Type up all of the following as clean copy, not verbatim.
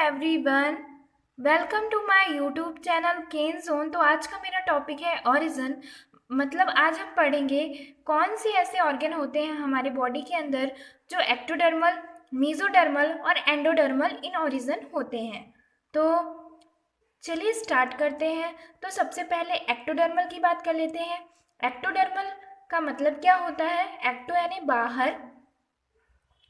Everyone, welcome to my YouTube channel Ken Zone. तो आज का मेरा टॉपिक है ऑरिजन। मतलब आज हम पढ़ेंगे कौन से ऐसे ऑर्गन होते हैं हमारे बॉडी के अंदर जो एक्टोडर्मल, मीजोडर्मल और एंडोडर्मल इन ऑरिजन होते हैं। तो चलिए स्टार्ट करते हैं। तो सबसे पहले एक्टोडर्मल की बात कर लेते हैं। एक्टोडर्मल का मतलब क्या होता है? एक्टो यानी बाहर,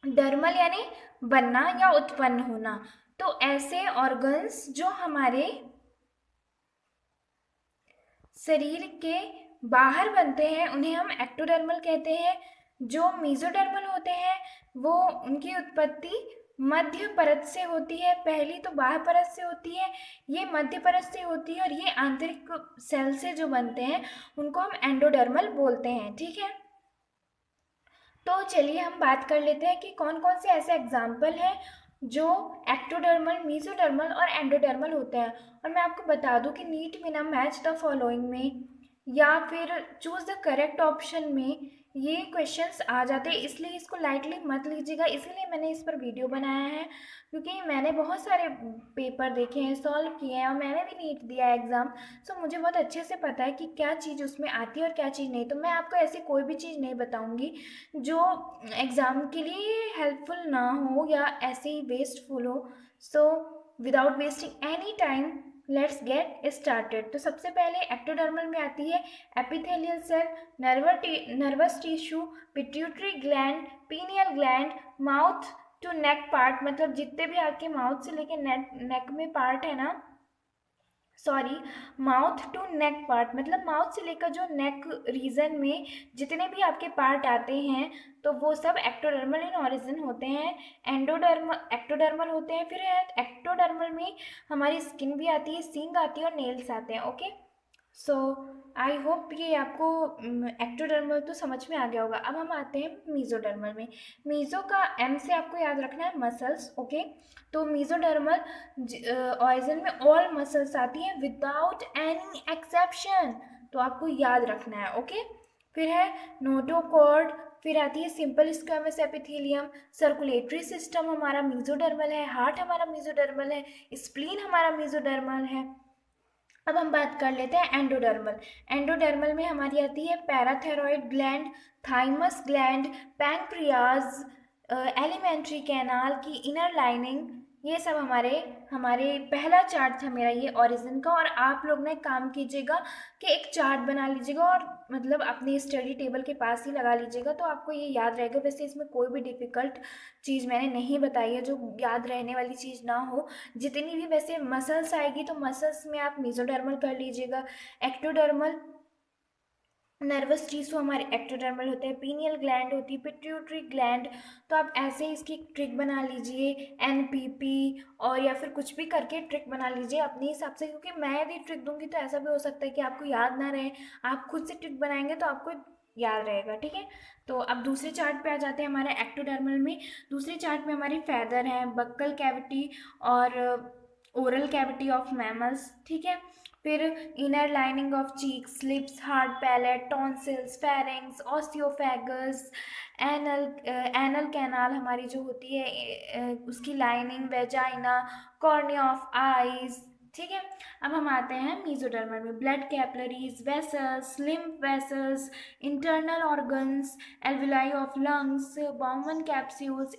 डर्मल यानी बनना या उत्पन्न होना। तो ऐसे ऑर्गन्स जो हमारे शरीर के बाहर बनते हैं उन्हें हम एक्टोडर्मल कहते हैं। जो मेसोडर्मल होते हैं वो उनकी उत्पत्ति मध्य परत से होती है। पहली तो बाह्य परत से होती है, ये मध्य परत से होती है, और ये आंतरिक सेल से जो बनते हैं उनको हम एंडोडर्मल बोलते हैं। ठीक है, तो चलिए हम बात कर लेते हैं कि कौन कौन से ऐसे एग्जाम्पल हैं जो एक्टोडर्मल, मेसोडर्मल और एंडोडर्मल होते हैं। और मैं आपको बता दूं कि नीट में ना मैच द फॉलोइंग में या फिर चूज द करेक्ट ऑप्शन में ये क्वेश्चंस आ जाते हैं, इसलिए इसको लाइटली मत लीजिएगा। इसीलिए मैंने इस पर वीडियो बनाया है, क्योंकि मैंने बहुत सारे पेपर देखे हैं, सॉल्व किए हैं, और मैंने भी नीट दिया है एग्ज़ाम। सो मुझे बहुत अच्छे से पता है कि क्या चीज़ उसमें आती है और क्या चीज़ नहीं। तो मैं आपको ऐसी कोई भी चीज़ नहीं बताऊंगी जो एग्ज़ाम के लिए हेल्पफुल ना हो या ऐसे ही वेस्टफुल हो। So without wasting any time let's get started. तो सबसे पहले एक्टोडर्मल में आती है epithelial cell, nervous tissue, pituitary gland, pineal gland, mouth to neck part, मतलब जितने भी आपके माउथ से लेके नेक में पार्ट है ना, sorry, mouth to neck part मतलब माउथ से लेकर जो नेक रीजन में जितने भी आपके पार्ट आते हैं तो वो सब एक्टोडर्मल इन ऑरिजिन होते हैं। एक्टोडर्मल होते हैं। फिर एक्टोडर्मल में हमारी स्किन भी आती है, सींग आती है और नेल्स आते हैं। ओके, सो आई होप ये आपको एक्टोडर्मल तो समझ में आ गया होगा। अब हम आते हैं मीजोडर्मल में। मीजो का एम से आपको याद रखना है मसल्स। ओके, तो मीजोडर्मल ऑरिजिन में ऑल मसल्स आती हैं विदाउट एनी एक्सेप्शन, तो आपको याद रखना है। ओके, फिर है नोटोकॉर्ड, फिर आती है simple squamous epithelium, circulatory system हमारा मीजोडर्मल है, हार्ट हमारा मीजोडर्मल है, स्प्लीन हमारा मीजोडर्मल है। अब हम बात कर लेते हैं एंडोडर्मल। एंडोडर्मल में हमारी आती है parathyroid gland, thymus gland, pancreas, alimentary canal की इनर लाइनिंग, ये सब हमारे हमारे पहला चार्ट था मेरा ये ओरिजिन का। और आप लोग ने काम कीजिएगा कि एक चार्ट बना लीजिएगा और मतलब अपनी स्टडी टेबल के पास ही लगा लीजिएगा, तो आपको ये याद रहेगा। वैसे इसमें कोई भी डिफ़िकल्ट चीज़ मैंने नहीं बताई है जो याद रहने वाली चीज़ ना हो। जितनी भी वैसे मसल्स आएगी तो मसल्स में आप मेसोडर्मल कर लीजिएगा। एक्टोडर्मल नर्वस टिश्यू हमारे एक्टोडर्मल होते हैं, पीनियल ग्लैंड होती है, पिट्यूटरी ग्लैंड। तो आप ऐसे ही इसकी ट्रिक बना लीजिए, एनपीपी और या फिर कुछ भी करके ट्रिक बना लीजिए अपने हिसाब से, क्योंकि मैं यदि ट्रिक दूंगी तो ऐसा भी हो सकता है कि आपको याद ना रहे। आप खुद से ट्रिक बनाएंगे तो आपको याद रहेगा। ठीक है, तो अब दूसरे चार्ट पे आ जाते हैं हमारे एक्टोडर्मल में। दूसरे चार्ट में हमारी फैदर है, बक्कल कैविटी और ओरल कैविटी ऑफ मैमल्स। ठीक है, फिर inner lining of cheeks, lips, hard palate, tonsils, pharynx, oesophagus, anal canal हमारी जो होती है उसकी lining, vagina, cornea of eyes. ठीक है, अब हम आते हैं मीजोडर्मल में। Blood capillaries, vessels, lymph vessels, internal organs, alveoli of lungs, Bowman capsules,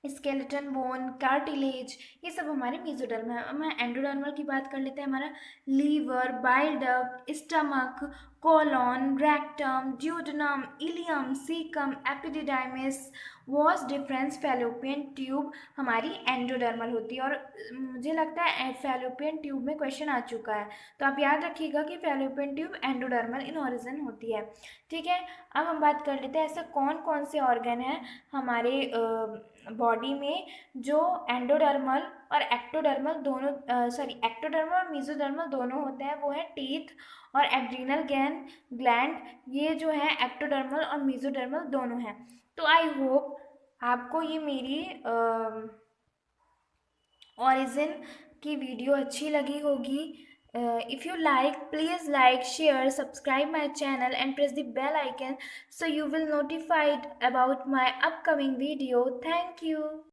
skeleton bone, cartilage, ये सब हमारे मेसोडर्मल है। मैं एंडोडर्मल की बात कर लेते हैं। हमारा liver, bile duct, stomach, colon, rectum, duodenum, ileum, caecum, epididymis, vas deferens, fallopian tube हमारी एंडोडर्मल होती है। और मुझे लगता है फैलोपियन ट्यूब में क्वेश्चन आ चुका है, तो आप याद रखिएगा कि fallopian tube endodermal in origin होती है। ठीक है, अब हम बात कर लेते हैं ऐसे कौन कौन से ऑर्गन हैं हमारे बॉडी में जो एंडोडर्मल और एक्टोडर्मल दोनों, एक्टोडर्मल और मेसोडर्मल दोनों होते हैं। वो है टीथ और एड्रीनल ग्लैंड, ये जो है एक्टोडर्मल और मेसोडर्मल दोनों हैं। तो आई होप आपको ये मेरी ऑरिजिन की वीडियो अच्छी लगी होगी। If you like, please like, share, subscribe my channel and press the bell icon so you will notified about my upcoming video. Thank you.